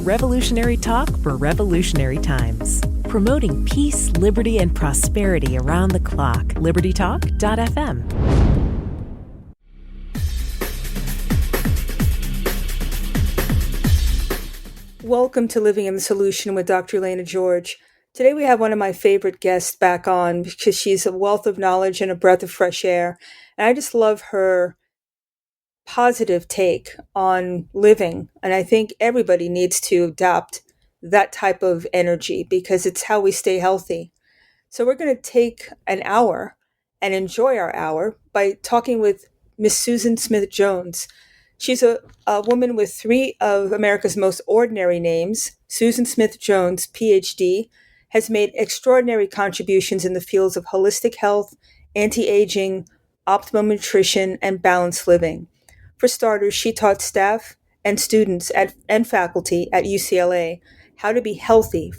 Revolutionary talk for revolutionary times. Promoting peace, liberty, and prosperity around the clock. LibertyTalk.fm. Welcome to Living in the Solution with Dr. Elena George. Today we have one of my favorite guests back on because she's a wealth of knowledge and a breath of fresh air. And I just love her positive take on living. And I think everybody needs to adopt that type of energy because it's how we stay healthy. So we're going to take an hour and enjoy our hour by talking with Miss Susan Smith-Jones. She's a woman with three of America's most ordinary names. Susan Smith-Jones, PhD, has made extraordinary contributions in the fields of holistic health, anti-aging, optimal nutrition, and balanced living. For starters, she taught staff and students and faculty at UCLA how to be healthy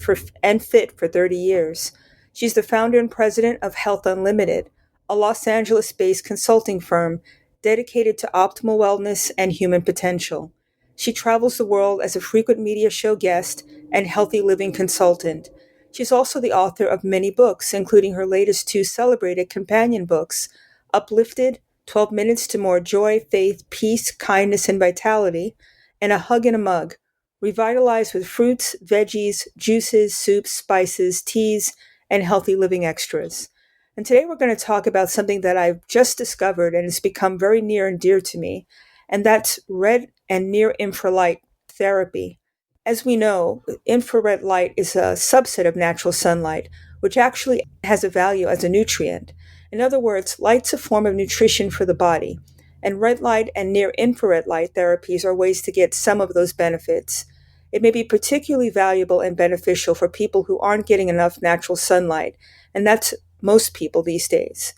and fit for 30 years. She's the founder and president of Health Unlimited, a Los Angeles-based consulting firm dedicated to optimal wellness and human potential. She travels the world as a frequent media show guest and healthy living consultant. She's also the author of many books, including her latest two celebrated companion books, Uplifted, 12 Minutes to More Joy, Faith, Peace, Kindness, and Vitality, and A Hug in a Mug, revitalized with fruits, veggies, juices, soups, spices, teas, and healthy living extras. And today we're going to talk about something that I've just discovered and it's become very near and dear to me, and that's red and near infralight therapy. As we know, infrared light is a subset of natural sunlight, which actually has a value as a nutrient. In other words, light's a form of nutrition for the body, and red light and near infrared light therapies are ways to get some of those benefits. It may be particularly valuable and beneficial for people who aren't getting enough natural sunlight, and that's most people these days.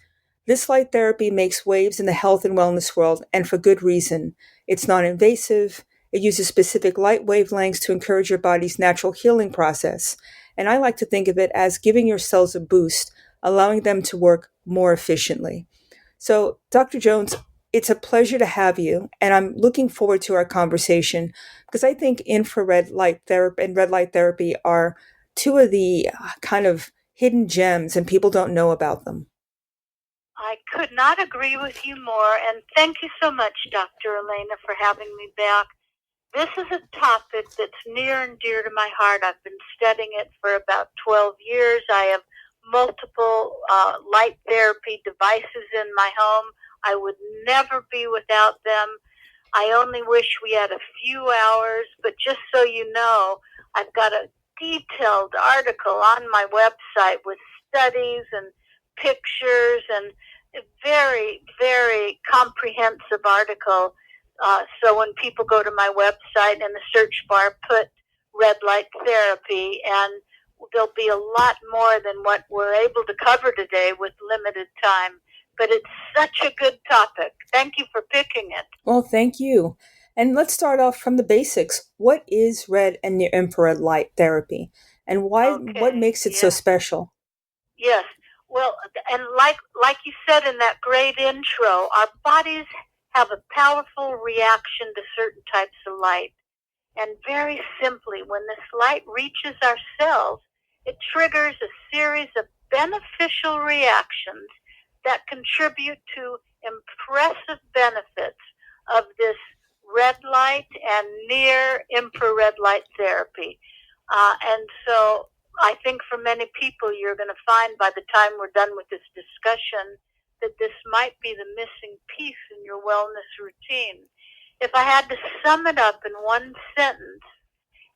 This light therapy makes waves in the health and wellness world, and for good reason. It's non-invasive. It uses specific light wavelengths to encourage your body's natural healing process. And I like to think of it as giving your cells a boost, allowing them to work more efficiently. So, Dr. Jones, it's a pleasure to have you, and I'm looking forward to our conversation because I think infrared light therapy and red light therapy are two of the kind of hidden gems, and people don't know about them. I could not agree with you more, and thank you so much, Dr. Elena, for having me back. This is a topic that's near and dear to my heart. I've been studying it for about 12 years. I have multiple light therapy devices in my home. I would never be without them. I only wish we had a few hours, but just so you know, I've got a detailed article on my website with studies and pictures and a very, very comprehensive article. So when people go to my website in the search bar, put red light therapy, and there'll be a lot more than what we're able to cover today with limited time. But it's such a good topic. Thank you for picking it. Well, thank you. And let's start off from the basics. What is red and near infrared light therapy? And why? Okay. What makes it so special? Yes. Well, and like you said in that great intro, our bodies have a powerful reaction to certain types of light. And very simply, when this light reaches our cells, it triggers a series of beneficial reactions that contribute to impressive benefits of this red light and near infrared light therapy. And so I think for many people, you're going to find by the time we're done with this discussion that this might be the missing piece in your wellness routine. If I had to sum it up in one sentence,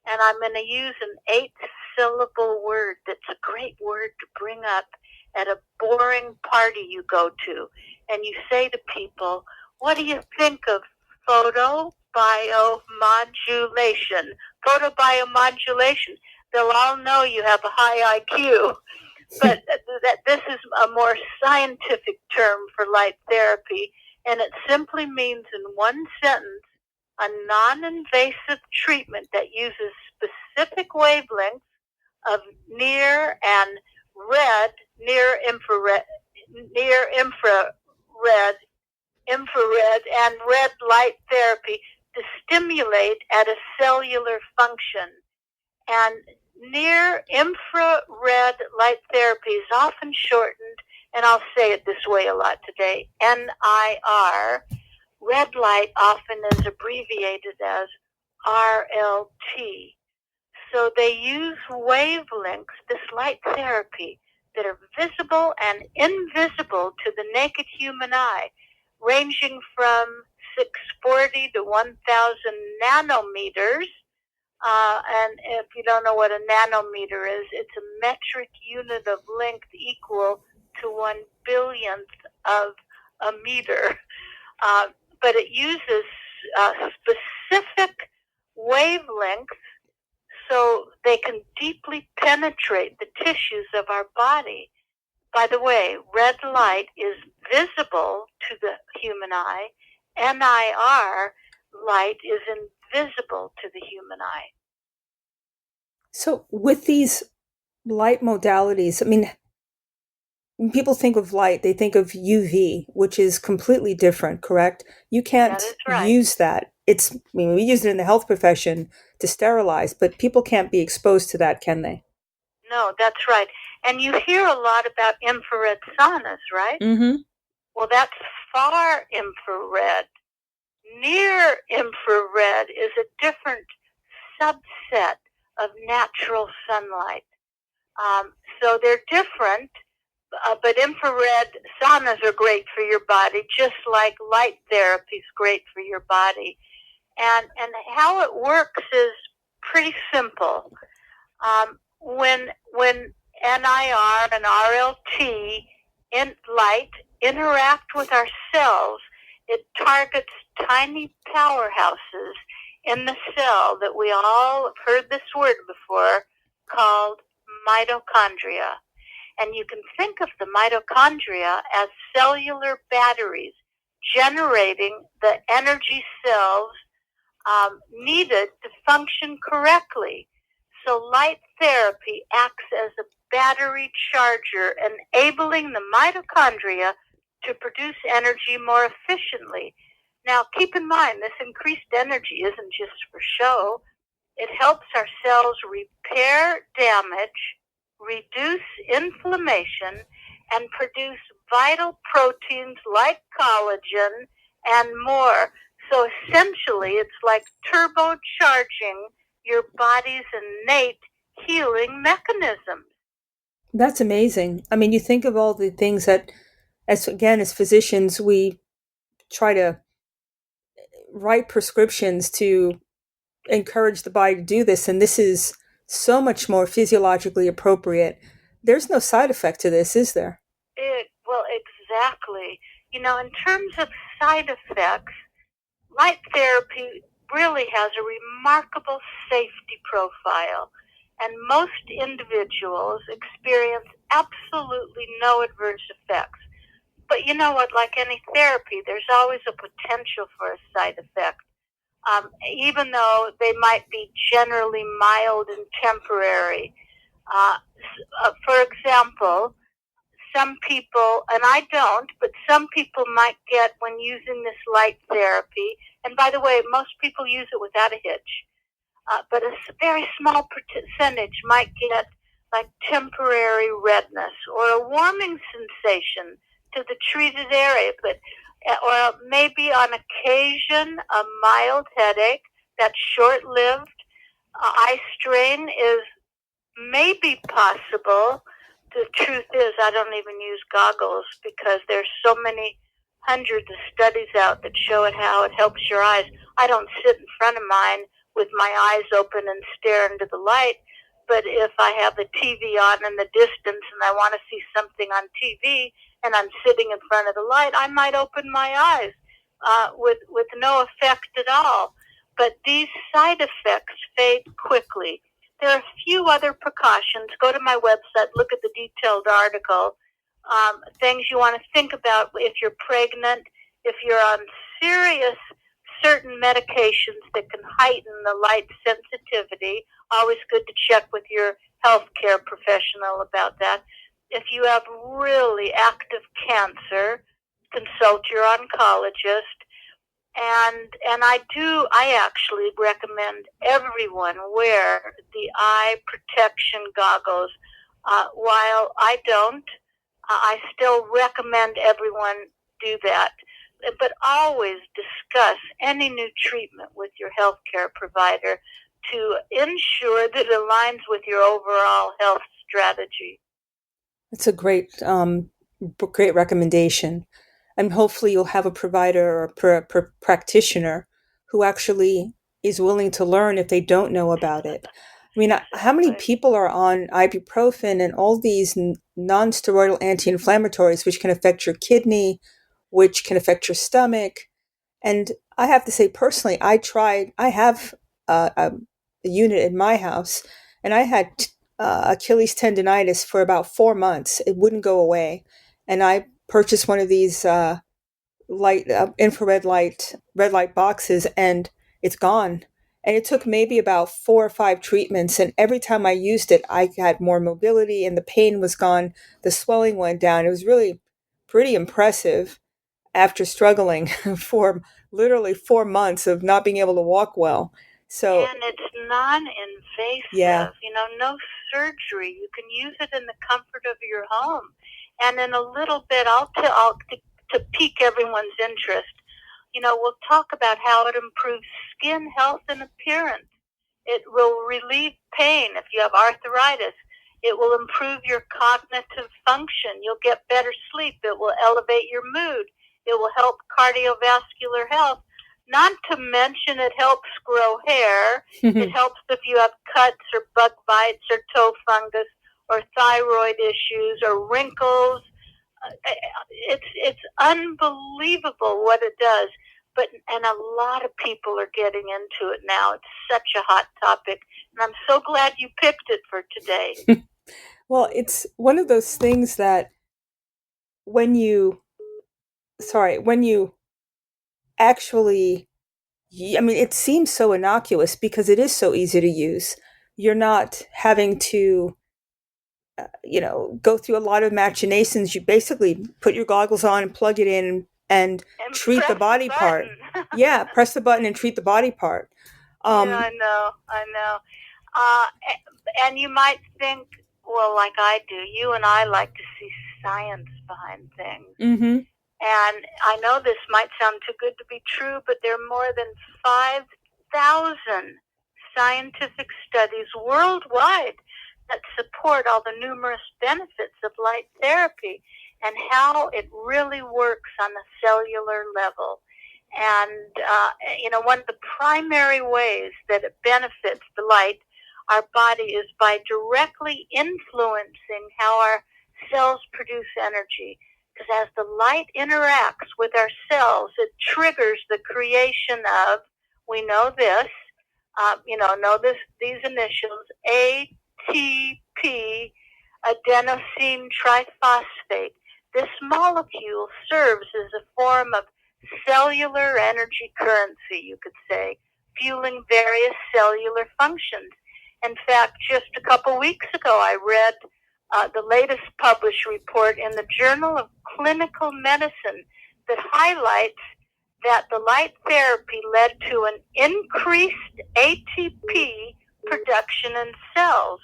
and I'm going to use an 8-syllable word that's a great word to bring up at a boring party you go to, and you say to people, what do you think of photobiomodulation? Photobiomodulation. They'll all know you have a high IQ, but that this is a more scientific term for light therapy, and it simply means in one sentence, a non-invasive treatment that uses specific wavelengths of near infrared, and red light therapy to stimulate at a cellular function. And near infrared light therapy is often shortened, and I'll say it this way a lot today, NIR. Red light often is abbreviated as RLT. So they use wavelengths, this light therapy, that are visible and invisible to the naked human eye, ranging from 640 to 1,000 nanometers. And if you don't know what a nanometer is, it's a metric unit of length equal to 1/1000th of a meter. But it uses specific wavelengths so they can deeply penetrate the tissues of our body. By the way, red light is visible to the human eye. NIR light is invisible to the human eye. So with these light modalities, I mean, when people think of light, they think of UV, which is completely different, correct? You can't use that. We use it in the health profession to sterilize, but people can't be exposed to that, can they? No, that's right. And you hear a lot about infrared saunas, right? Mm-hmm. Well, that's far infrared. Near infrared is a different subset of natural sunlight. So they're different, but infrared saunas are great for your body, just like light therapy is great for your body. And how it works is pretty simple. When NIR and RLT in light interact with our cells, it targets tiny powerhouses in the cell that we all have heard this word before, called mitochondria. And you can think of the mitochondria as cellular batteries generating the energy cells needed to function correctly. So light therapy acts as a battery charger, enabling the mitochondria to produce energy more efficiently. Now, keep in mind, this increased energy isn't just for show. It helps our cells repair damage, reduce inflammation, and produce vital proteins like collagen and more. So essentially, it's like turbocharging your body's innate healing mechanisms. That's amazing. I mean, you think of all the things that, as physicians, we try to write prescriptions to encourage the body to do this, and this is so much more physiologically appropriate. There's no side effect to this, is there? Well, exactly. In terms of side effects, light therapy really has a remarkable safety profile, and most individuals experience absolutely no adverse effects. But you know what, like any therapy, there's always a potential for a side effect, even though they might be generally mild and temporary. For example, some people, and I don't, but some people might get, when using this light therapy, and by the way, most people use it without a hitch, but a very small percentage might get like temporary redness or a warming sensation to the treated area, or maybe on occasion a mild headache that's short-lived. Eye strain is maybe possible. The truth is, I don't even use goggles because there's so many hundreds of studies out that show how it helps your eyes. I don't sit in front of mine with my eyes open and stare into the light, but if I have the TV on in the distance and I want to see something on TV and I'm sitting in front of the light, I might open my eyes with no effect at all. But these side effects fade quickly. There are a few other precautions. Go to my website, look at the detailed article. Things you want to think about if you're pregnant, if you're on certain medications that can heighten the light sensitivity. Always good to check with your healthcare professional about that. If you have really active cancer, consult your oncologist. And I actually recommend everyone wear the eye protection goggles. While I don't, I still recommend everyone do that. But always discuss any new treatment with your healthcare provider to ensure that it aligns with your overall health strategy. It's a great recommendation. And hopefully you'll have a provider or practitioner who actually is willing to learn if they don't know about it. I mean, how many people are on ibuprofen and all these non-steroidal anti-inflammatories, which can affect your kidney, which can affect your stomach? And I have to say personally, I have a unit in my house, and I had Achilles tendonitis for about 4 months. It wouldn't go away. And I purchased one of these infrared red light boxes, and it's gone. And it took maybe about 4 or 5 treatments. And every time I used it, I had more mobility and the pain was gone. The swelling went down. It was really pretty impressive after struggling for literally 4 months of not being able to walk well. So, and it's non-invasive, yeah. No surgery. You can use it in the comfort of your home. And in a little bit, to pique everyone's interest, we'll talk about how it improves skin health and appearance. It will relieve pain if you have arthritis. It will improve your cognitive function. You'll get better sleep. It will elevate your mood. It will help cardiovascular health. Not to mention it helps grow hair. It helps if you have cuts or bug bites or toe fungus or thyroid issues or wrinkles. It's unbelievable what it does. And a lot of people are getting into it now. It's such a hot topic. And I'm so glad you picked it for today. Well, it's one of those things that when you actually, I mean, it seems so innocuous because it is so easy to use. You're not having to, go through a lot of machinations. You basically put your goggles on and plug it in and treat the body part. Yeah, press the button and treat the body part. Yeah, I know. And you might think, well, like I do, you and I like to see science behind things. Mm-hmm. And I know this might sound too good to be true, but there are more than 5,000 scientific studies worldwide that support all the numerous benefits of light therapy and how it really works on the cellular level. And, one of the primary ways that it benefits the light, our body, is by directly influencing how our cells produce energy. Because as the light interacts with our cells, it triggers the creation of, we know this, these initials, ATP, adenosine triphosphate. This molecule serves as a form of cellular energy currency, you could say, fueling various cellular functions. In fact, just a couple weeks ago, I read the latest published report in the Journal of Clinical Medicine that highlights that the light therapy led to an increased ATP production in cells.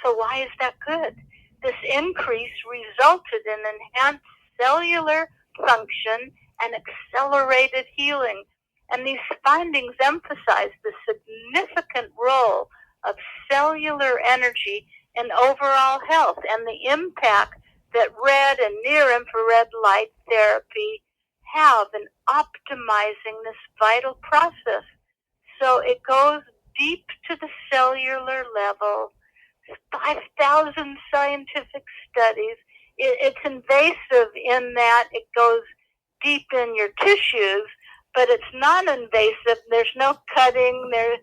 So why is that good? This increase resulted in enhanced cellular function and accelerated healing. And these findings emphasize the significant role of cellular energy in overall health and the impact that red and near-infrared light therapy have in optimizing this vital process. So it goes deep to the cellular level. 5,000 scientific studies. It's invasive in that it goes deep in your tissues, but it's non-invasive. There's no cutting. There's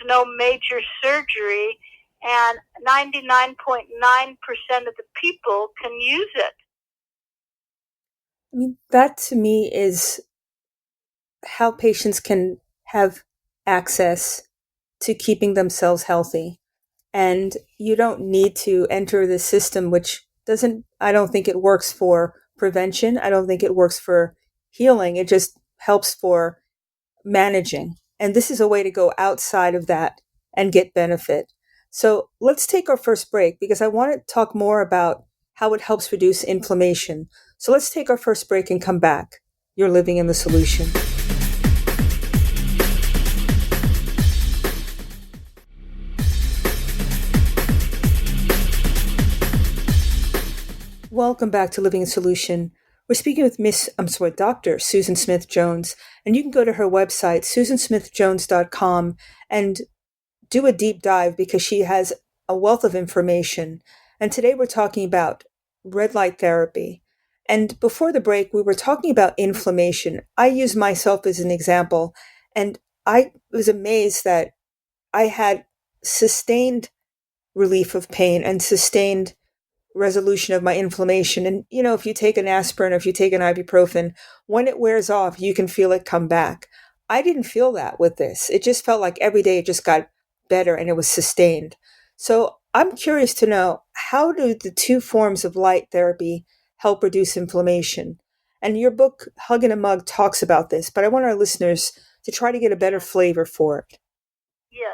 no major surgery, and 99.9% of the people can use it. I mean, that to me is how patients can have access to keeping themselves healthy. And you don't need to enter the system, which I don't think it works for prevention. I don't think it works for healing. It just helps for managing. And this is a way to go outside of that and get benefit. So let's take our first break because I want to talk more about how it helps reduce inflammation. So let's take our first break and come back. You're living in the solution. Welcome back to Living in Solution. We're speaking with Dr. Susan Smith-Jones, and you can go to her website, susansmithjones.com, and do a deep dive because she has a wealth of information. And today we're talking about red light therapy. And before the break, we were talking about inflammation. I use myself as an example, and I was amazed that I had sustained relief of pain and sustained resolution of my inflammation. And, if you take an aspirin or if you take an ibuprofen, when it wears off, you can feel it come back. I didn't feel that with this. It just felt like every day it just got better and it was sustained. So I'm curious to know, how do the two forms of light therapy help reduce inflammation? And your book, Hug in a Mug, talks about this, but I want our listeners to try to get a better flavor for it. Yes.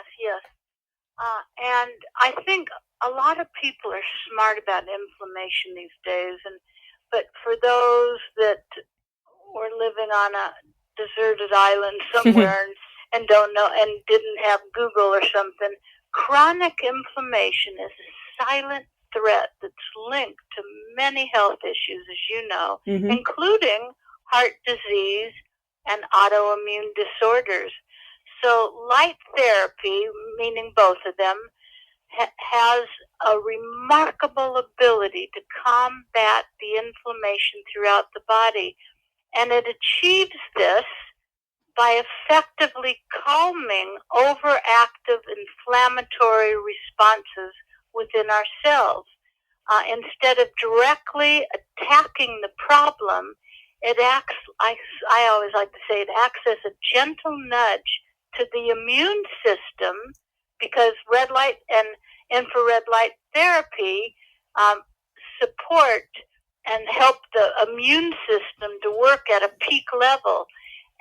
And I think a lot of people are smart about inflammation these days, but for those that were living on a deserted island somewhere and don't know and didn't have Google or something, chronic inflammation is a silent threat that's linked to many health issues, as you know, including heart disease and autoimmune disorders. So light therapy, meaning both of them, has a remarkable ability to combat the inflammation throughout the body. And it achieves this by effectively calming overactive inflammatory responses within our cells. Instead of directly attacking the problem, it acts, I always like to say, it acts as a gentle nudge to the immune system, because red light and infrared light therapy support and help the immune system to work at a peak level,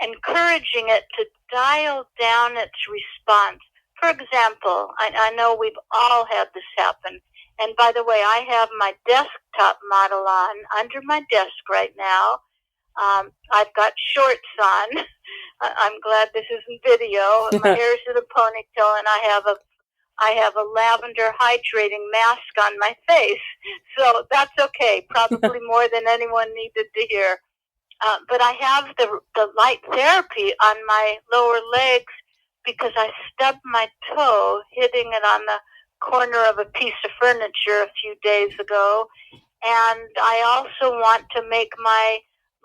encouraging it to dial down its response. For example, I know we've all had this happen. And by the way, I have my desktop model on under my desk right now. I've got shorts on. I'm glad this isn't video. My hair's in a ponytail, and I have a lavender hydrating mask on my face. So that's okay. Probably more than anyone needed to hear. But I have the light therapy on my lower legs because I stubbed my toe hitting it on the corner of a piece of furniture a few days ago. And I also want to make my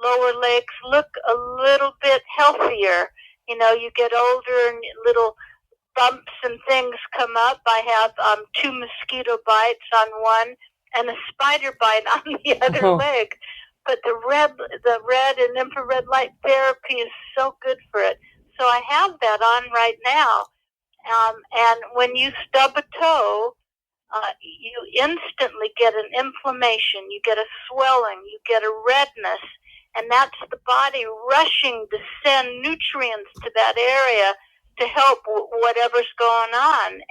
lower legs look a little bit healthier. You get older and little bumps and things come up. I have 2 mosquito bites on one and a spider bite on the other leg. But the red and infrared light therapy is so good for it. So I have that on right now. And when you stub a toe, you instantly get an inflammation, you get a swelling, you get a redness, and that's the body rushing to send nutrients to that area to help whatever's going on.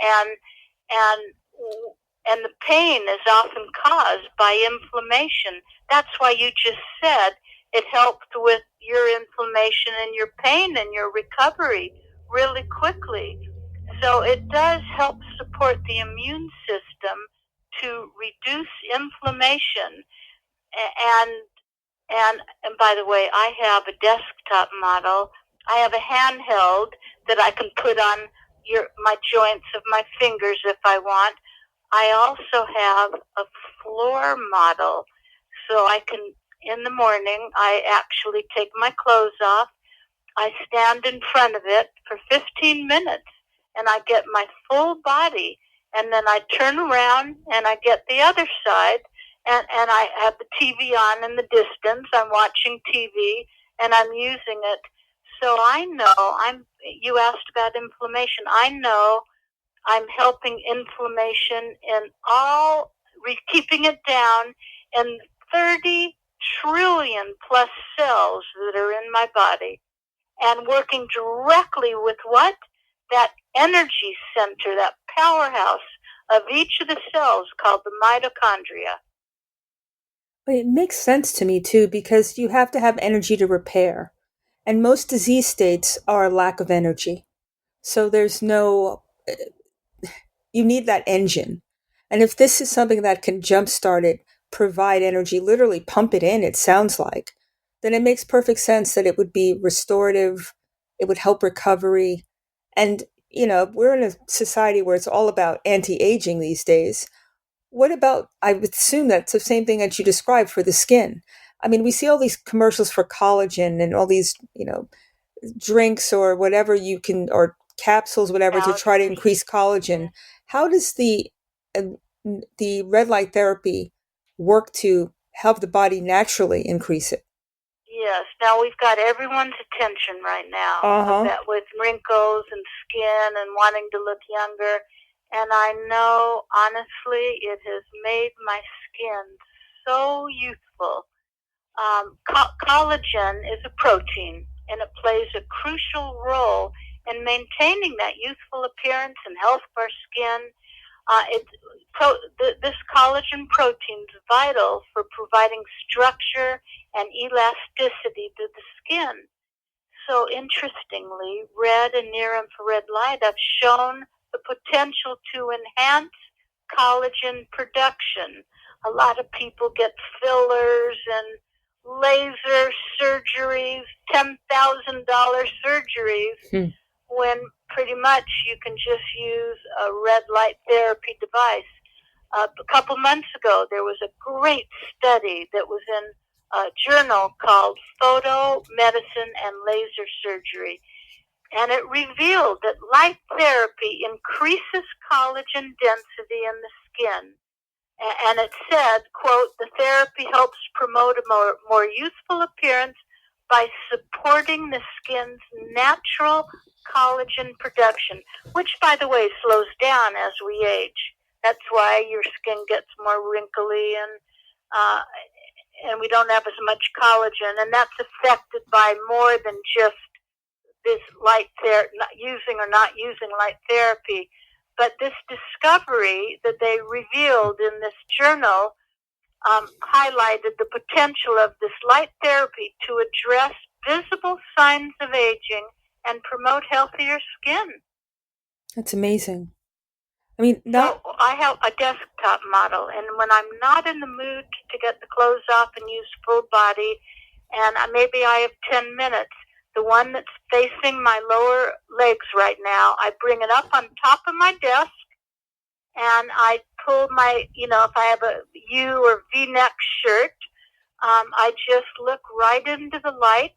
And the pain is often caused by inflammation. That's why you just said it helped with your inflammation and your pain and your recovery really quickly. So it does help support the immune system to reduce inflammation. And by the way, I have a desktop model. I have a handheld that I can put on my joints of my fingers if I want. I also have a floor model, so I can, in the morning, I actually take my clothes off. I stand in front of it for 15 minutes, and I get my full body, and then I turn around, and I get the other side, and I have the TV on in the distance. I'm watching TV, and I'm using it. So I know, you asked about inflammation. I know I'm helping inflammation in keeping it down in 30 trillion plus cells that are in my body. and working directly with what? That energy center, that powerhouse of each of the cells called the mitochondria. It makes sense to me too, because you have to have energy to repair. And most disease states are a lack of energy. So you need that engine. And if this is something that can jumpstart it, provide energy, literally pump it in, it sounds like, then it makes perfect sense that it would be restorative, it would help recovery. And, we're in a society where it's all about anti-aging these days. What about, I would assume that's the same thing that you described for the skin. I mean, we see all these commercials for collagen and all these, drinks or whatever or capsules, whatever, to try to increase collagen. How does the red light therapy work to help the body naturally increase it? Yes. Now we've got everyone's attention right now with wrinkles and skin and wanting to look younger. And I know, honestly, it has made my skin so youthful. Collagen is a protein, and it plays a crucial role in maintaining that youthful appearance and health of our skin. This collagen protein is vital for providing structure and elasticity to the skin. So interestingly, red and near-infrared light have shown the potential to enhance collagen production. A lot of people get fillers and laser surgeries, $10,000 surgeries, when pretty much you can just use a red light therapy device. A couple months ago, there was a great study that was in a journal called Photo Medicine and Laser Surgery, and it revealed that light therapy increases collagen density in the skin. And it said, quote, the therapy helps promote a more youthful appearance by supporting the skin's natural collagen production, which, by the way, slows down as we age. That's why your skin gets more wrinkly and we don't have as much collagen. And that's affected by more than just this light therapy, using or not using light therapy. But this discovery that they revealed in this journal highlighted the potential of this light therapy to address visible signs of aging and promote healthier skin. That's amazing. I mean, So I have a desktop model, and when I'm not in the mood to get the clothes off and use full body, and maybe I have 10 minutes, the one that's facing my lower legs right now, I bring it up on top of my desk, and I pull my, if I have a U or V-neck shirt, I just look right into the light,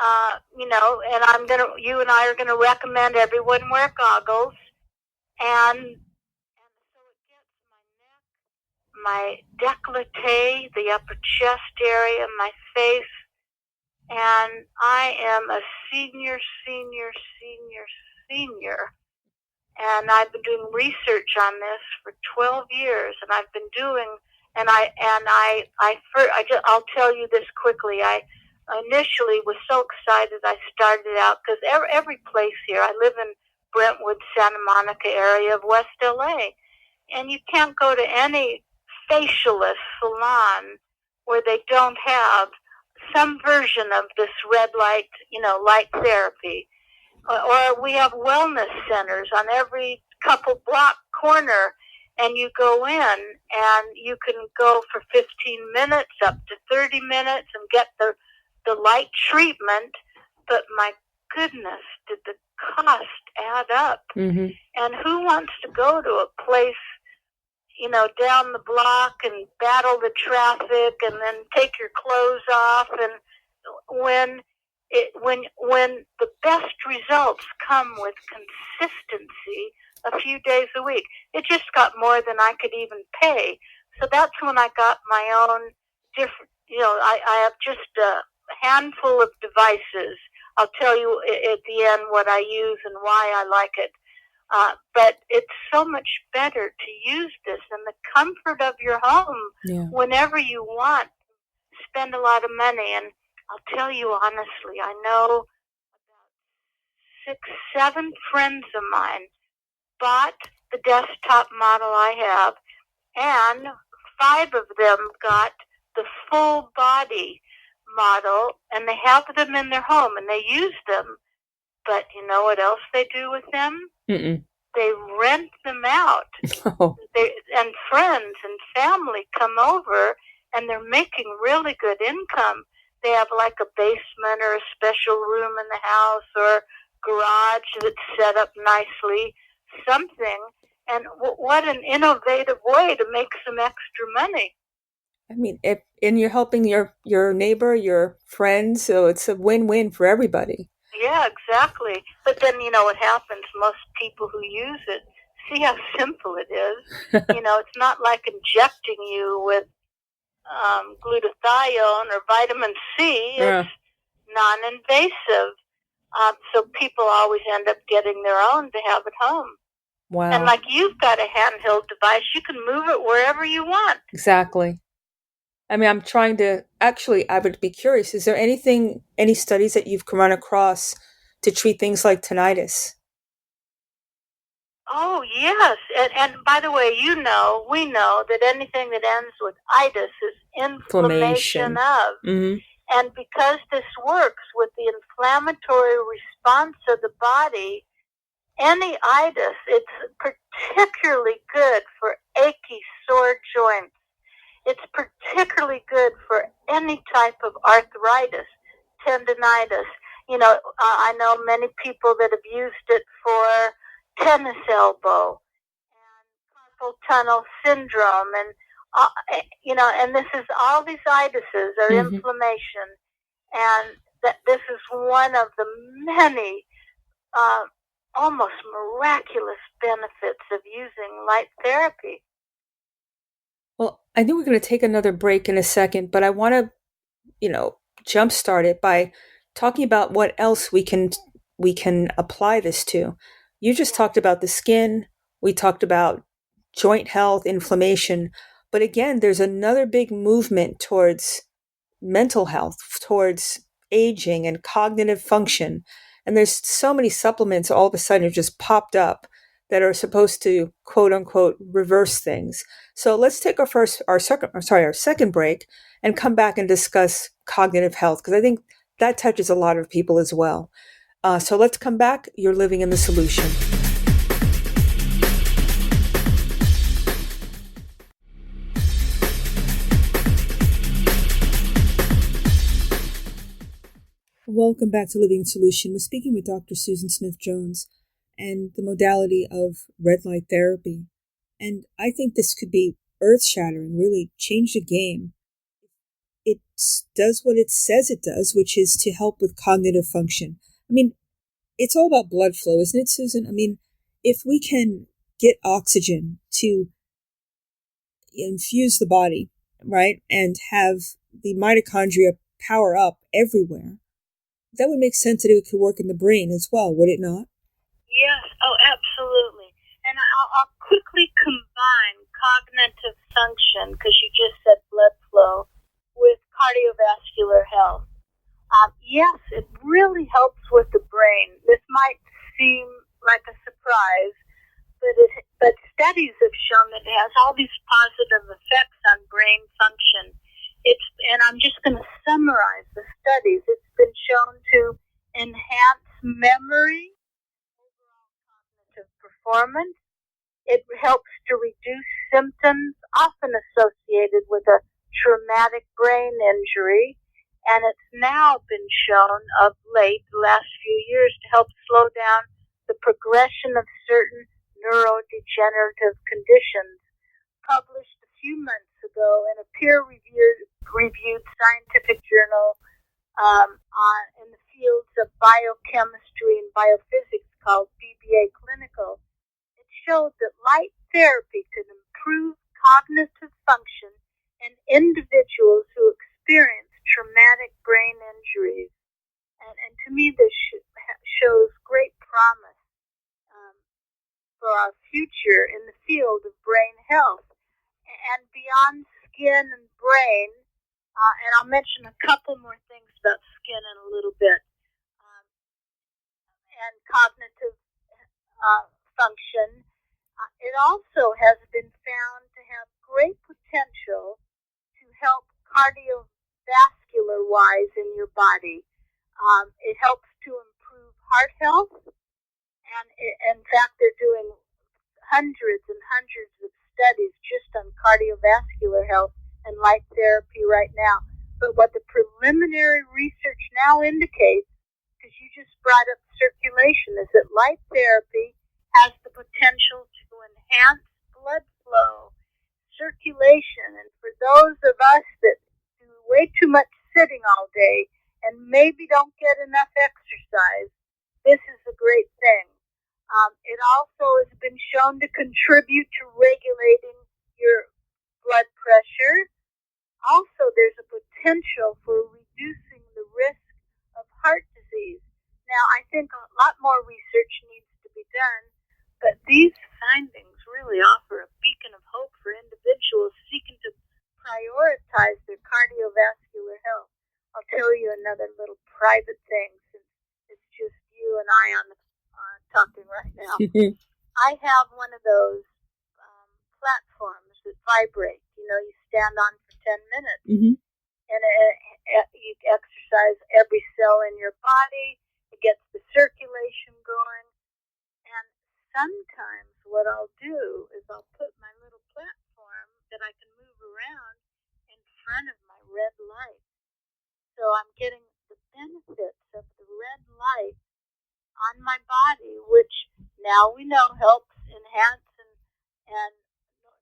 and you and I are gonna recommend everyone wear goggles, and so it gets my neck, my décolleté, the upper chest area, my face, and I am a senior, and I've been doing research on this for 12 years, and I've been doing, I'll tell you this quickly. I initially was so excited. I started out because every place here, I live in Brentwood, Santa Monica area of West LA, and you can't go to any facialist salon where they don't have some version of this red light, light therapy. Or we have wellness centers on every couple block corner, and you go in and you can go for 15 minutes up to 30 minutes and get the light treatment. But my goodness, did the cost add up? Mm-hmm. And who wants to go to a place, down the block and battle the traffic and then take your clothes off, and when the best results come with consistency a few days a week. It just got more than I could even pay. So that's when I got my own different, I have just a handful of devices. I'll tell you at the end what I use and why I like it. But it's so much better to use this in the comfort of your home whenever you want. Spend a lot of money. And I'll tell you honestly, I know 6, 7 friends of mine bought the desktop model I have, and 5 of them got the full body model, and they have them in their home, and they use them. But you know what else they do with them? Mm-mm. They rent them out. Oh, And friends and family come over, and they're making really good income. They have like a basement or a special room in the house or garage that's set up nicely, something. And what an innovative way to make some extra money. I mean, and you're helping your neighbor, your friends, so it's a win-win for everybody. Yeah, exactly. But then you know what happens? Most people who use it see how simple it is. It's not like injecting you with glutathione or vitamin C. Yeah. It's non-invasive. So people always end up getting their own to have at home. Wow. And like you've got a handheld device, you can move it wherever you want. Exactly. I mean, I'm trying to actually, I would be curious, is there any studies that you've run across to treat things like tinnitus? Oh, yes. And by the way, we know that anything that ends with itis is inflammation of. Mm-hmm. And because this works with the inflammatory response of the body, any itis, it's particularly good for achy, sore joints. It's particularly good for any type of arthritis, tendinitis. I know many people that have used it for tennis elbow and carpal tunnel syndrome, and this is all these itises are Mm-hmm. inflammation, and that this is one of the many almost miraculous benefits of using light therapy. Well, I think we're going to take another break in a second, but I want to, jumpstart it by talking about what else we can apply this to. You just talked about the skin, we talked about joint health, inflammation, but again, there's another big movement towards mental health, towards aging and cognitive function. And there's so many supplements all of a sudden have just popped up that are supposed to quote unquote reverse things. So let's take our second break and come back and discuss cognitive health, because I think that touches a lot of people as well. So let's come back. You're living in the solution. Welcome back to Living in Solution. We're speaking with Dr. Susan Smith-Jones and the modality of red light therapy. And I think this could be earth-shattering, really change the game. It does what it says it does, which is to help with cognitive function. I mean, it's all about blood flow, isn't it, Susan? I mean, if we can get oxygen to infuse the body, right, and have the mitochondria power up everywhere, that would make sense that it could work in the brain as well, would it not? Yes, oh, absolutely. And I'll quickly combine cognitive function, because you just said blood flow, with cardiovascular health. Yes, it really helps with the brain. This might seem like a surprise, but studies have shown that it has all these positive effects on brain function. And I'm just going to summarize the studies. It's been shown to enhance memory, overall cognitive performance. It helps to reduce symptoms often associated with a traumatic brain injury. And it's now been shown of late, the last few years, to help slow down the progression of certain neurodegenerative conditions. Published a few months ago in a peer-reviewed scientific journal in the fields of biochemistry and biophysics called BBA Clinical. It showed that light therapy can improve cognitive function in individuals who experience traumatic brain injuries. And to me, this shows great promise for our future in the field of brain health. And beyond skin and brain, And I'll mention a couple more things about skin in a little bit. And cognitive function. It also has been found to have great potential to help cardiovascular-wise in your body. It helps to improve heart health, and in fact, they're doing hundreds and hundreds of studies just on cardiovascular health and light therapy right now. But what the preliminary research now indicates, because you just brought up circulation, is that light therapy has the potential to enhance blood flow, circulation, and for those of us that do way too much sitting all day and maybe don't get enough exercise, this is a great thing. It also has been shown to contribute to regulating your blood pressure. Also, there's a potential for reducing the risk of heart disease. Now, I think a lot more research needs to be done, but these findings really offer a beacon of hope for individuals seeking to prioritize their cardiovascular health. I'll tell you another little private thing, since it's just you and I on the talking right now. I have one of those platforms that vibrate. You know, you stand on for 10 minutes, and you exercise every cell in your body. It gets the circulation going. And sometimes what I'll do is I'll put my little platform that I can move around in front of my red light. So I'm getting the benefits of the red light on my body, which now we know helps enhance and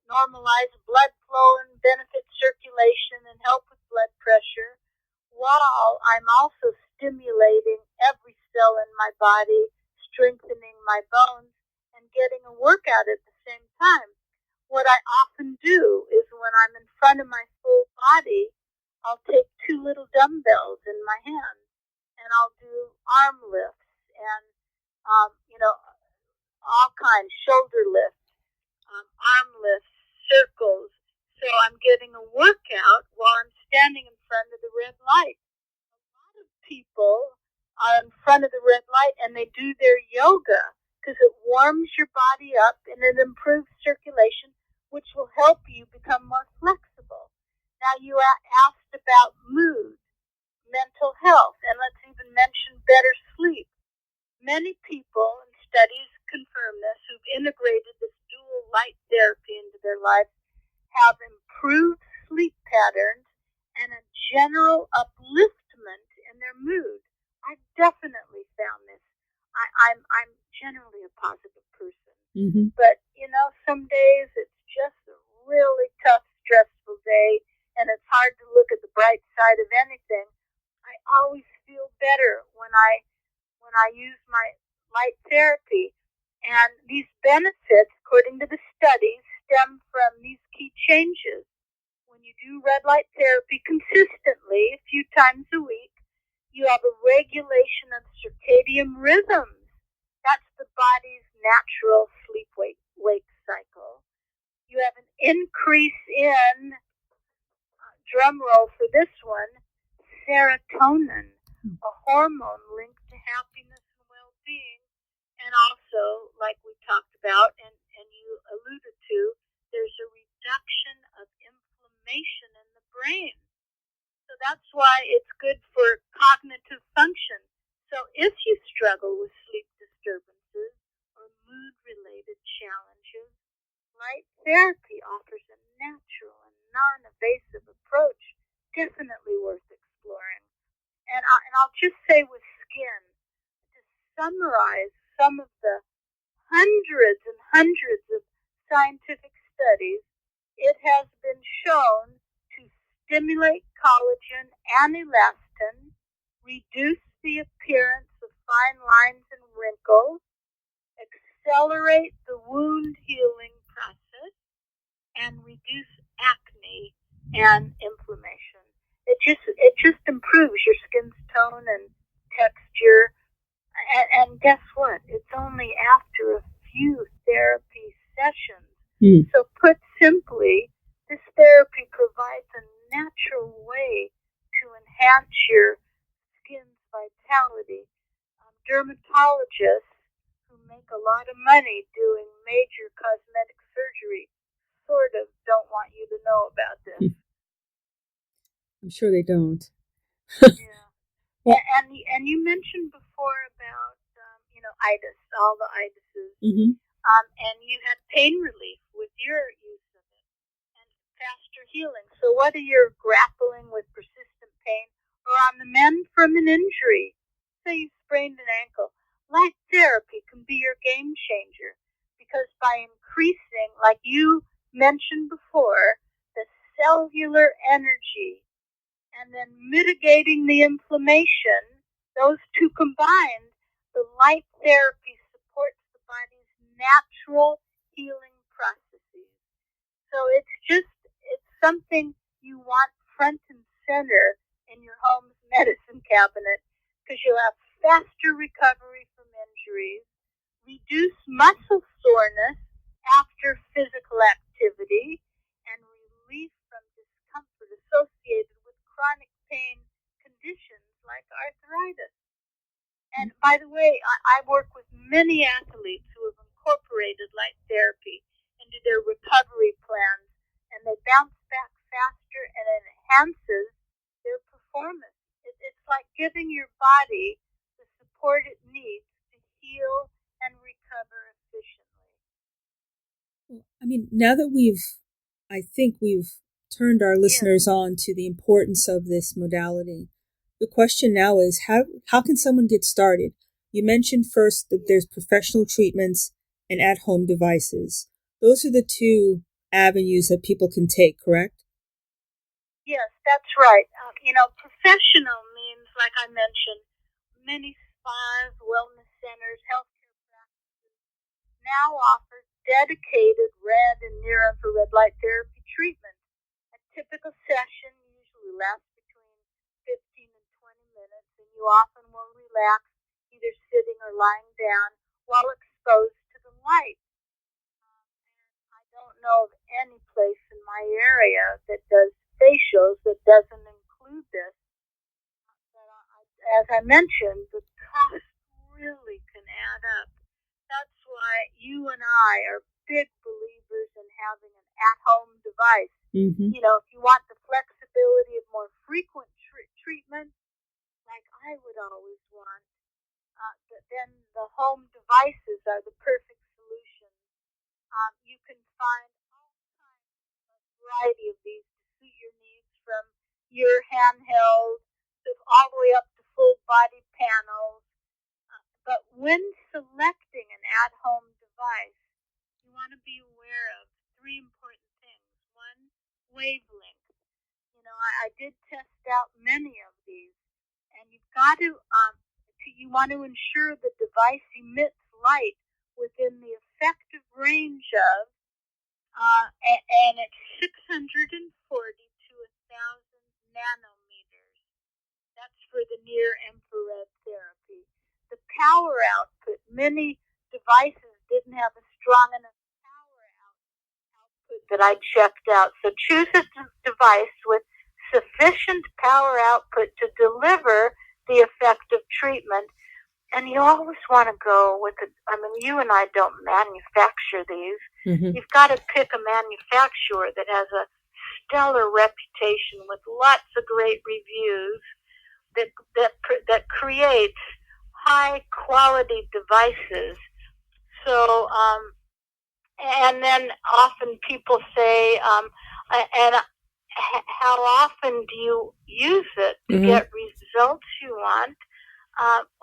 normalize blood flow and benefit circulation and help with blood pressure, while I'm also stimulating every cell in my body, strengthening my bones, and getting a workout at the same time. What I often do is when I'm in front of my full body, I'll take 2 little dumbbells in my hand, and I'll do arm lifts and, all kinds, shoulder lifts, arm lifts, circles. So I'm getting a workout while I'm standing in front of the red light. A lot of people are in front of the red light and they do their yoga because it warms your body up and it improves circulation, which will help you become more flexible. Now, you asked about mood, mental health, and let's even mention better sleep. Many people, and studies confirm this, who've integrated this dual light therapy into their lives have improved sleep patterns and a general upliftment in their mood. I've definitely found this. I'm generally a positive person. But, some days it's just a really tough, stressful day, and it's hard to look at the bright side of anything. I always feel better when I use my light therapy. And these benefits, according to the studies, stem from these key changes. When you do red light therapy consistently, a few times a week, you have a regulation of circadian rhythms. That's the body's natural sleep-wake cycle. You have an increase in, drum roll for this one, serotonin, a hormone linked to happiness and well-being. And also, like we talked about and you alluded to, there's a reduction of inflammation in the brain. So that's why it's good for cognitive function. So if you struggle with sleep disturbances or mood-related challenges, light therapy offers a natural and non-invasive approach, definitely worth exploring. And I'll just say with skin, to summarize some of the hundreds and hundreds of scientific studies, it has been shown to stimulate collagen and elastin, reduce the appearance of fine lines and wrinkles, accelerate the wound healing process, and reduce acne and inflammation. It just improves your skin's tone and texture. And guess what? It's only after a few therapy sessions. So put simply, this therapy provides a natural way money doing major cosmetic surgery sort of don't want you to know about this. I'm sure they don't. Yeah. Well, And you mentioned before about itis, all the itises, mm-hmm. and you had pain relief with your use of it, and faster healing. So whether you're grappling with persistent pain or on the mend from an injury, say you sprained an ankle, light therapy can be your game changer, because by increasing, like you mentioned before, the cellular energy and then mitigating the inflammation, those two combined, the light therapy supports the body's natural healing processes. So it's something you want front and center in your home's medicine cabinet, because you'll have faster recovery from injuries, reduce muscle soreness after physical activity, and relief from discomfort associated with chronic pain conditions like arthritis. And by the way, I work with many athletes who have incorporated light therapy into their recovery plans, and they bounce back faster, and it enhances their performance. It's like giving your body the support it needs to heal and recover efficiently. I mean, now that I think we've turned our listeners on to the importance of this modality. The question now is, how can someone get started? You mentioned first that there's professional treatments and at-home devices. Those are the two avenues that people can take, correct? Yes, that's right. Professional means, like I mentioned, many spas, wellness centers, healthcare practices now offer dedicated red and near-infrared light therapy treatment. A typical session usually lasts between 15 and 20 minutes, and you often will relax either sitting or lying down while exposed to the light. And I don't know of any place in my area that does facials that doesn't include this. But as I mentioned, the cost really can add up. That's why you and I are big believers in having an at-home device. Mm-hmm. If you want the flexibility of more frequent treatment, like I would always want, then the home devices are the perfect solution. You can find all kinds of variety of these to suit your needs, from your handheld to all the way up to full body panels. But when selecting an at-home device, you want to be aware of three important things. One, wavelength. I did test out many of these, and you've got to you want to ensure the device emits light within the effective range of, and it's 640 to 1,000 nanometers. That's for the near-infrared therapy. The power output, many devices didn't have a strong enough power output that I checked out. So choose a device with sufficient power output to deliver the effective treatment. And you always want to go with you and I don't manufacture these. Mm-hmm. You've got to pick a manufacturer that has a stellar reputation with lots of great reviews, that creates high quality devices. So, and then often people say, and how often do you use it to Mm-hmm. get results you want?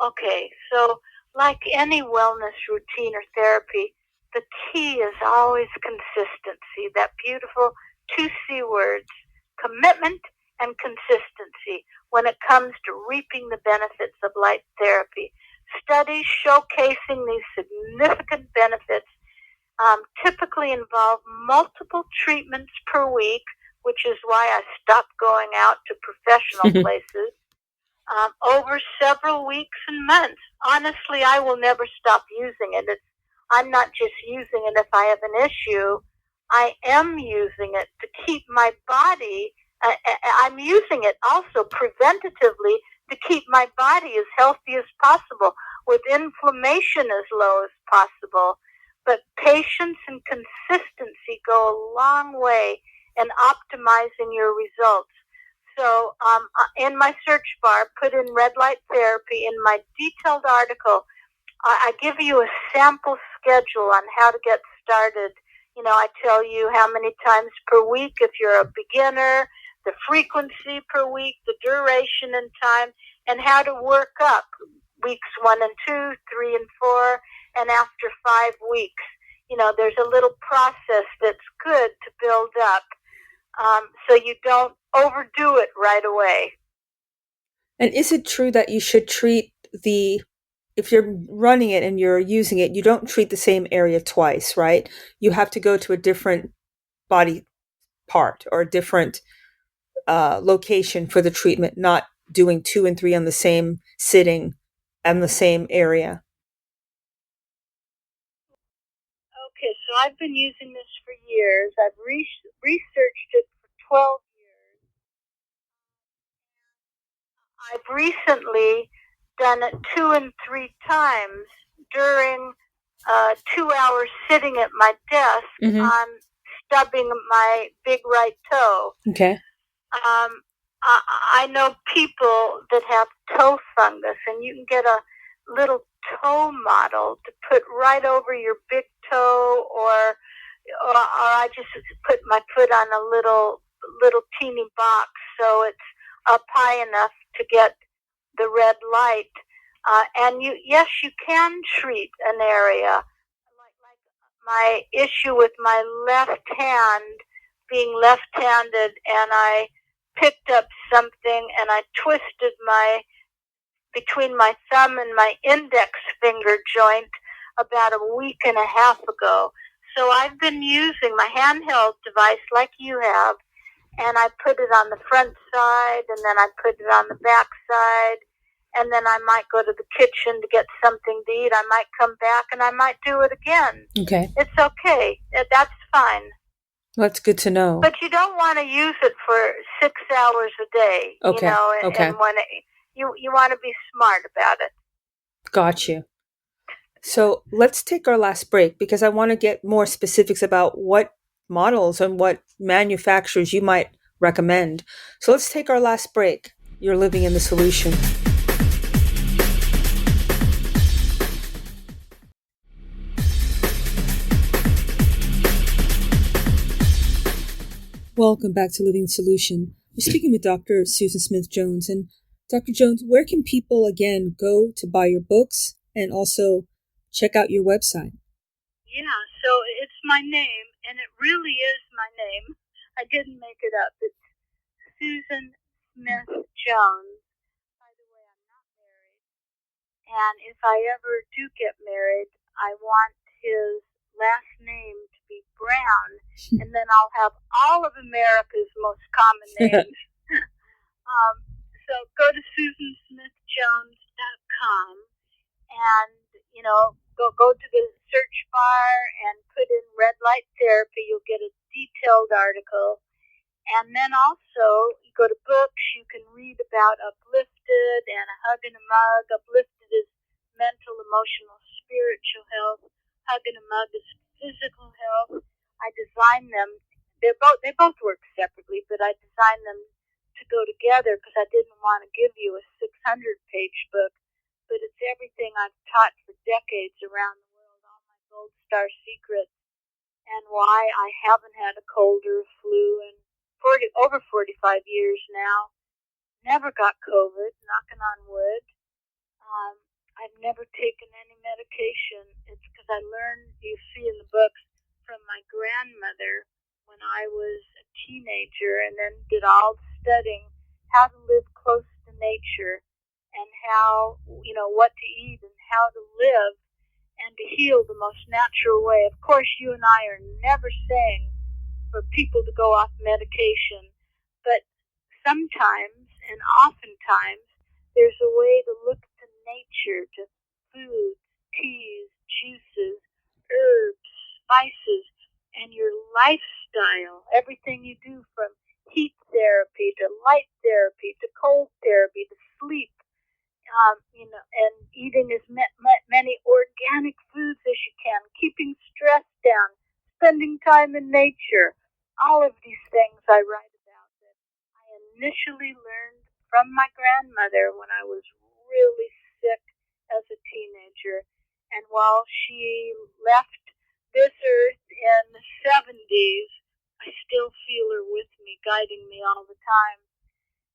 Okay, so like any wellness routine or therapy, the key is always consistency. That beautiful 2C words, commitment and consistency, when it comes to reaping the benefits of light therapy. Studies showcasing these significant benefits typically involve multiple treatments per week, which is why I stopped going out to professional places, over several weeks and months. Honestly, I will never stop using it. I'm not just using it if I have an issue. I am using it to keep my body, I'm using it also preventatively to keep my body as healthy as possible, with inflammation as low as possible. But patience and consistency go a long way in optimizing your results. So in my search bar, put in red light therapy. In my detailed article, I give you a sample schedule on how to get started. I tell you how many times per week if you're a beginner, the frequency per week, the duration and time, and how to work up weeks 1 and 2, 3 and 4, and after 5 weeks. There's a little process that's good to build up, so you don't overdo it right away. And is it true that you should treat if you're running it and you're using it, you don't treat the same area twice, right? You have to go to a different body part or a different location for the treatment, not doing 2 and 3 on the same sitting and the same area. Okay, so I've been using this for years. I've researched it for 12 years. I've recently done it 2 and 3 times during 2 hours sitting at my desk on stubbing my big right toe. Okay. I know people that have toe fungus, and you can get a little toe model to put right over your big toe, or I just put my foot on a little teeny box so it's up high enough to get the red light. And you can treat an area. Like my issue with my left hand, being left-handed, and I picked up something and I twisted between my thumb and my index finger joint about a week and a half ago. So I've been using my handheld device like you have, and I put it on the front side, and then I put it on the back side, and then I might go to the kitchen to get something to eat. I might come back and I might do it again. Okay. It's okay. That's fine. That's good to know. But you don't want to use it for 6 hours a day. Okay. And when you want to be smart about it. Got you. So let's take our last break because I want to get more specifics about what models and what manufacturers you might recommend. So let's take our last break. You're living in the solution. Welcome back to Living the Solution. We're speaking with Dr. Susan Smith-Jones. And Dr. Jones, where can people, again, go to buy your books and also check out your website? Yeah, so it's my name, and it really is my name. I didn't make it up. It's Susan Smith-Jones. By the way, I'm not married. And if I ever do get married, I want his last name to be Brown, and then I'll have all of America's most common names. So go to SusanSmithJones.com and, go to the search bar and put in red light therapy. You'll get a detailed article. And then also, you go to books, you can read about Uplifted and A Hug and a Mug. Uplifted is mental, emotional, spiritual health. Hug and a Mug is physical health. I designed them. They both work separately, but I designed them to go together because I didn't want to give you a 600-page book, but it's everything I've taught for decades around the world, all my gold star secrets, and why I haven't had a cold or a flu in over 45 years now. Never got COVID, knocking on wood. I've never taken any medication. It's because I learned, you see in the books, from my grandmother when I was a teenager, and then did all the studying, how to live close to nature, and how, what to eat and how to live, and to heal the most natural way. Of course, you and I are never saying for people to go off medication, but sometimes and oftentimes there's a way to look to nature, to foods, teas, juices, herbs, spices, and your lifestyle, everything you do from heat therapy to light therapy to cold therapy to sleep, and eating as many organic foods as you can, keeping stress down, spending time in nature. All of these things I write about that I initially learned from my grandmother when I was really sick as a teenager. And while she left this earth in the 70s, I still feel her with me, guiding me all the time.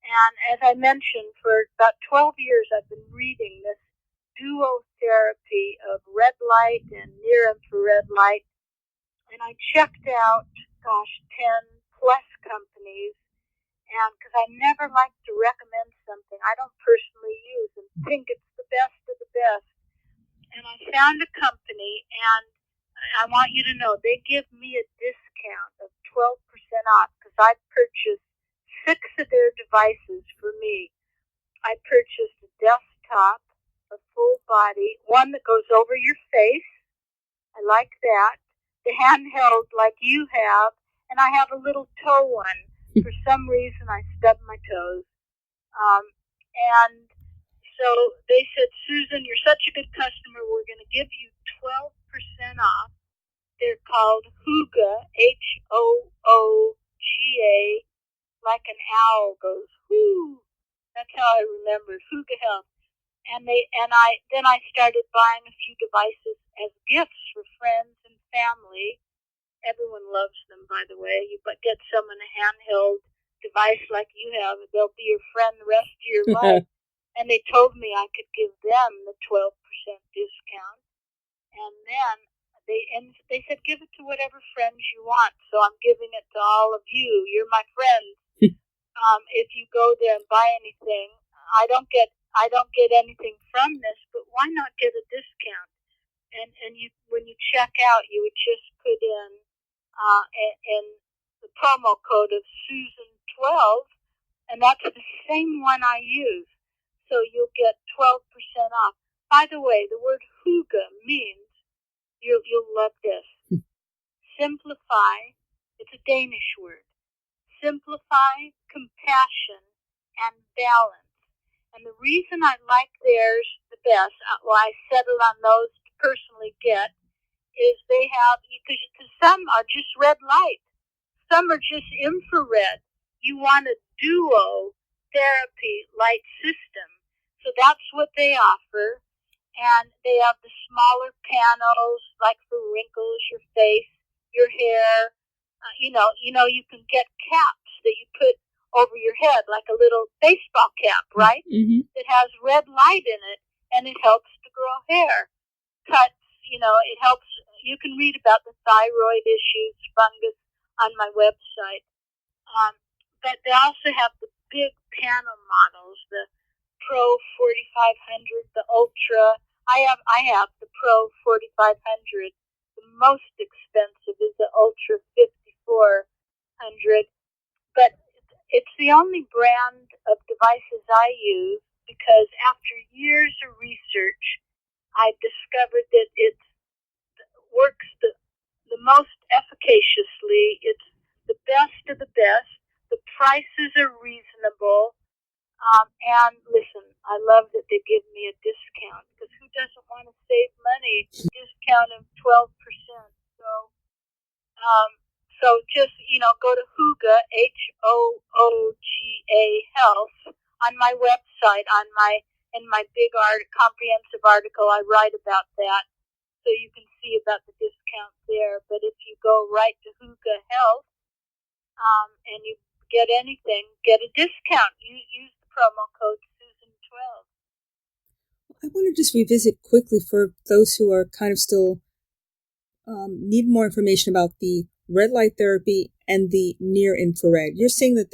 And as I mentioned, for about 12 years, I've been reading this duotherapy of red light and near-infrared light. And I checked out, 10 plus companies. And because I never like to recommend something I don't personally use and think it's the best of the best. And I found a company, and I want you to know they give me a discount of 12% off because I purchased 6 of their devices for me. I purchased a desktop, a full body, one that goes over your face. I like that. The handheld like you have, and I have a little toe one. For some reason, I stubbed my toes. And so they said, Susan, you're such a good customer. We're going to give you 12% off. They're called Hooga, Hooga, like an owl goes, whoo. That's how I remember Hooga Health. And I started buying a few devices as gifts for friends and family. Everyone loves them, by the way. You but get someone a handheld device like you have, they'll be your friend the rest of your life. And they told me I could give them the 12% discount. And then they said, give it to whatever friends you want. So I'm giving it to all of you. You're my friends. If you go there and buy anything, I don't get anything from this, but why not get a discount? And you, when you check out, you would just put in the promo code of Susan12, and that's the same one I use. So you'll get 12% off. By the way, the word Hooga means, you'll love this, simplify. It's a Danish word. Simplify, compassion, and balance. And the reason I like theirs the best, I settled on those to personally get, is they have, because some are just red light, some are just infrared. You want a duo therapy light system. So that's what they offer. And they have the smaller panels, like for wrinkles, your face, your hair. You can get caps that you put over your head, like a little baseball cap, right? Mm-hmm. It has red light in it, and it helps to grow hair. Cuts, it helps. You can read about the thyroid issues, fungus, on my website. But they also have the big panel models, the Pro 4500, the Ultra. I have the Pro 4500. The most expensive is the Ultra 5400. But it's the only brand of devices I use because after years of research, I discovered that it works the most efficaciously. It's the best of the best. The prices are reasonable. And listen, I love that they give me a discount because who doesn't want to save money? Discount of 12%. So just, go to Hooga, Hooga Health, on my website, in my big comprehensive article, I write about that, so you can see about the discount there. But if you go right to Hooga Health, and you get anything, get a discount. You use the promo code Susan12. I want to just revisit quickly for those who are kind of still need more information about the red light therapy and the near infrared. You're saying that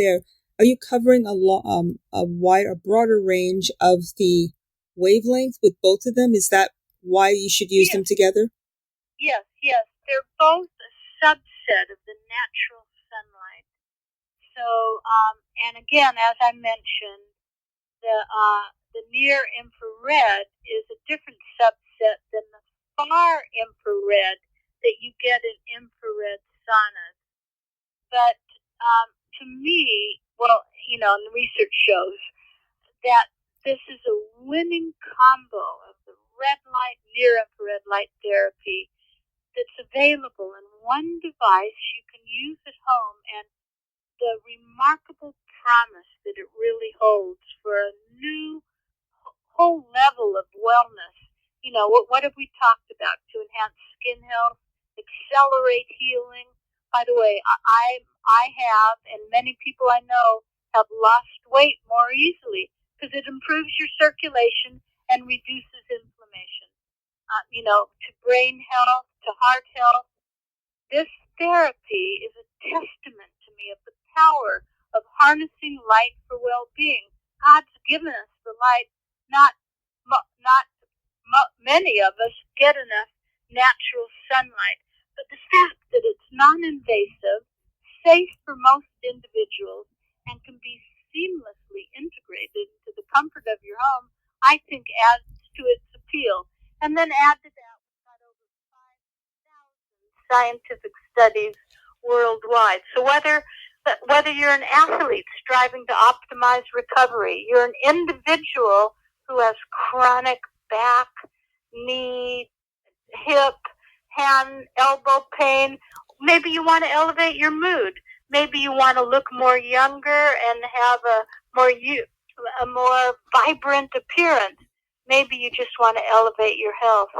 are you covering a broader range of the wavelength with both of them? Is that why you should use them together? Yes. They're both a subset of the natural sunlight. So, and again, as I mentioned, the near infrared is a different subset than the far infrared that you get in infrared saunas. But to me, and the research shows that this is a winning combo of the red light, near infrared light therapy that's available in one device you can use at home, and the remarkable promise that it really holds for a new whole level of wellness. You know, what have we talked about? To enhance skin health, accelerate healing. By the way, I have, and many people I know have lost weight more easily because it improves your circulation and reduces inflammation. To brain health, to heart health. This therapy is a testament to me of the power of harnessing light for well-being. God's given us the light. Not many of us get enough natural sunlight, but the fact that it's non-invasive, safe for most individuals, and can be seamlessly integrated into the comfort of your home, I think adds to its appeal. And then add to that, we've got over 5,000 scientific studies worldwide. So whether you're an athlete striving to optimize recovery, you're an individual who has chronic back, knee, hip, hand, elbow pain, maybe you want to elevate your mood. Maybe you want to look more younger and have a more vibrant appearance. Maybe you just want to elevate your health.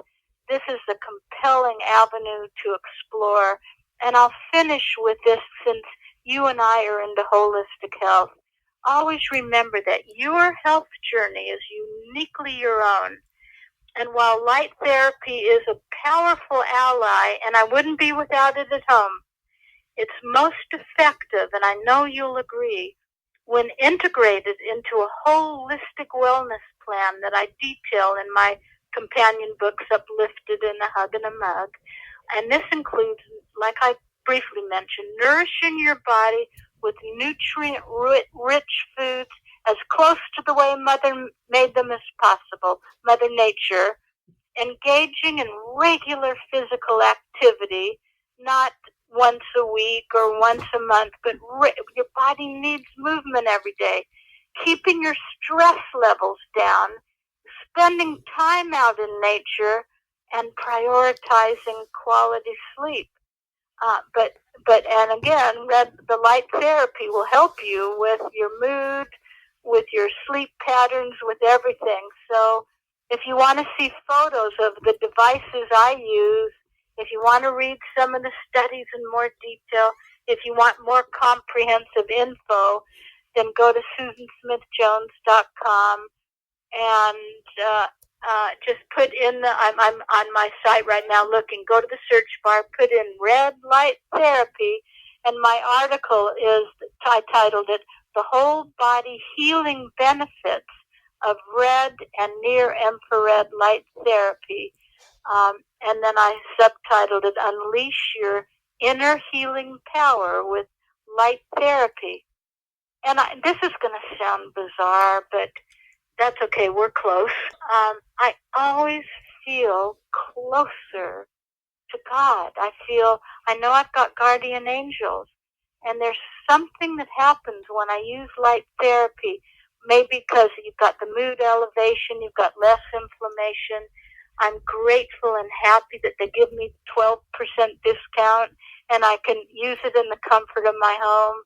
This is a compelling avenue to explore. And I'll finish with this, since you and I are into holistic health. Always remember that your health journey is uniquely your own. And while light therapy is a powerful ally, and I wouldn't be without it at home, it's most effective, and I know you'll agree, when integrated into a holistic wellness plan that I detail in my companion books, Uplifted in a Hug and a Mug. And this includes, like I briefly mentioned, nourishing your body with nutrient-rich foods as close to the way Mother made them as possible, Mother Nature, engaging in regular physical activity, not once a week or once a month, but your body needs movement every day, keeping your stress levels down, spending time out in nature, and prioritizing quality sleep. And again, the light therapy will help you with your mood, with your sleep patterns, with everything. So if you want to see photos of the devices I use, if you want to read some of the studies in more detail, if you want more comprehensive info, then go to SusanSmithJones.com and just put in I'm on my site right now looking. Go to the search bar, put in red light therapy, and my article I titled it "The Whole Body Healing Benefits of Red and Near Infrared Light Therapy." And then I subtitled it "Unleash Your Inner Healing Power with Light Therapy." And this is going to sound bizarre, but that's okay. We're close. I always feel closer to God. I know I've got guardian angels, and there's something that happens when I use light therapy. Maybe because you've got the mood elevation, you've got less inflammation. I'm grateful and happy that they give me 12% discount, and I can use it in the comfort of my home.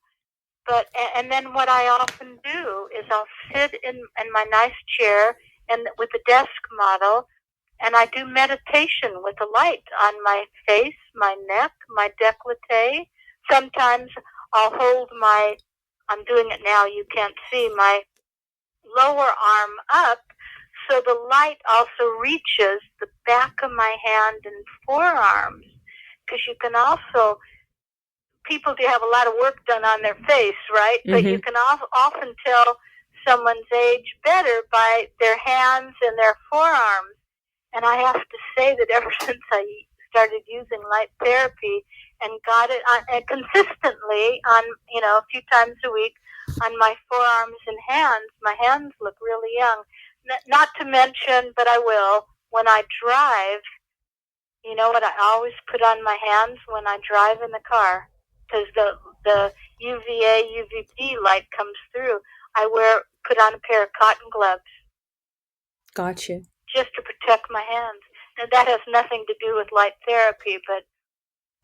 And then what I often do is I'll sit in my nice chair and with the desk model, and I do meditation with the light on my face, my neck, my décolleté. Sometimes I'll hold I'm doing it now, you can't see, my lower arm up, so the light also reaches the back of my hand and forearms, because you can also, people do have a lot of work done on their face, right? Mm-hmm. But you can often tell someone's age better by their hands and their forearms. And I have to say that ever since I started using light therapy and got it consistently on, a few times a week on my forearms and hands, my hands look really young. Not to mention, but I will, when I drive, you know what I always put on my hands when I drive in the car? Because the UVA, UVB light comes through. I put on a pair of cotton gloves. Gotcha. just to protect my hands. And that has nothing to do with light therapy, but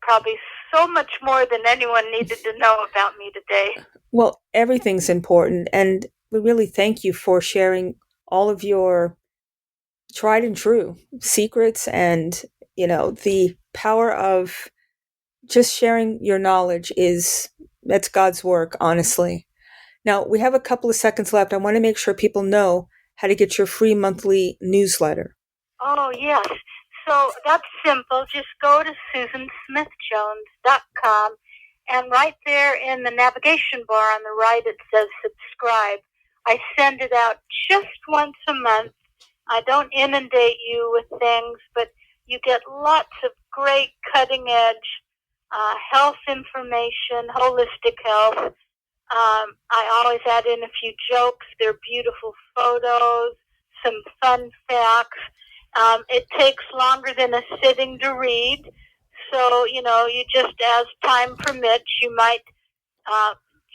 probably so much more than anyone needed to know about me today. Well, everything's important, and we really thank you for sharing all of your tried and true secrets and, the power of just sharing your knowledge that's God's work, honestly. Now, we have a couple of seconds left. I want to make sure people know how to get your free monthly newsletter. Oh, yes. So that's simple. Just go to susansmithjones.com, and right there in the navigation bar on the right, it says subscribe. I send it out just once a month. I don't inundate you with things, but you get lots of great cutting-edge health information, holistic health. I always add in a few jokes. They're beautiful photos, some fun facts. It takes longer than a sitting to read. So, you just, as time permits, you might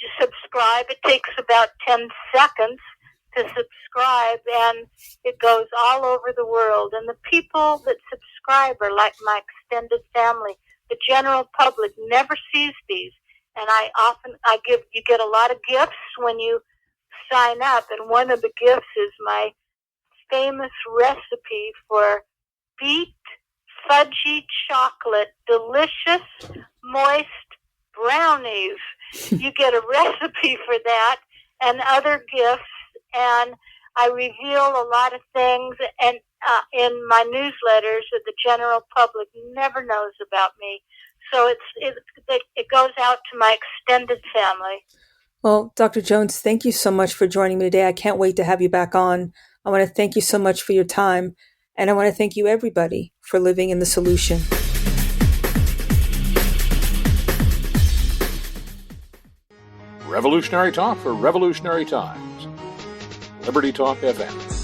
just subscribe. It takes about 10 seconds to subscribe, and it goes all over the world. And the people that subscribe are like my extended family. The general public never sees these. And you get a lot of gifts when you sign up. And one of the gifts is my famous recipe for beet fudgy chocolate, delicious, moist brownies. You get a recipe for that and other gifts. And I reveal a lot of things and in my newsletters that the general public never knows about me. So it goes out to my extended family. Well, Dr. Jones, thank you so much for joining me today. I can't wait to have you back on. I want to thank you so much for your time. And I want to thank you, everybody, for living in the solution. Revolutionary talk for revolutionary times. Liberty Talk FM.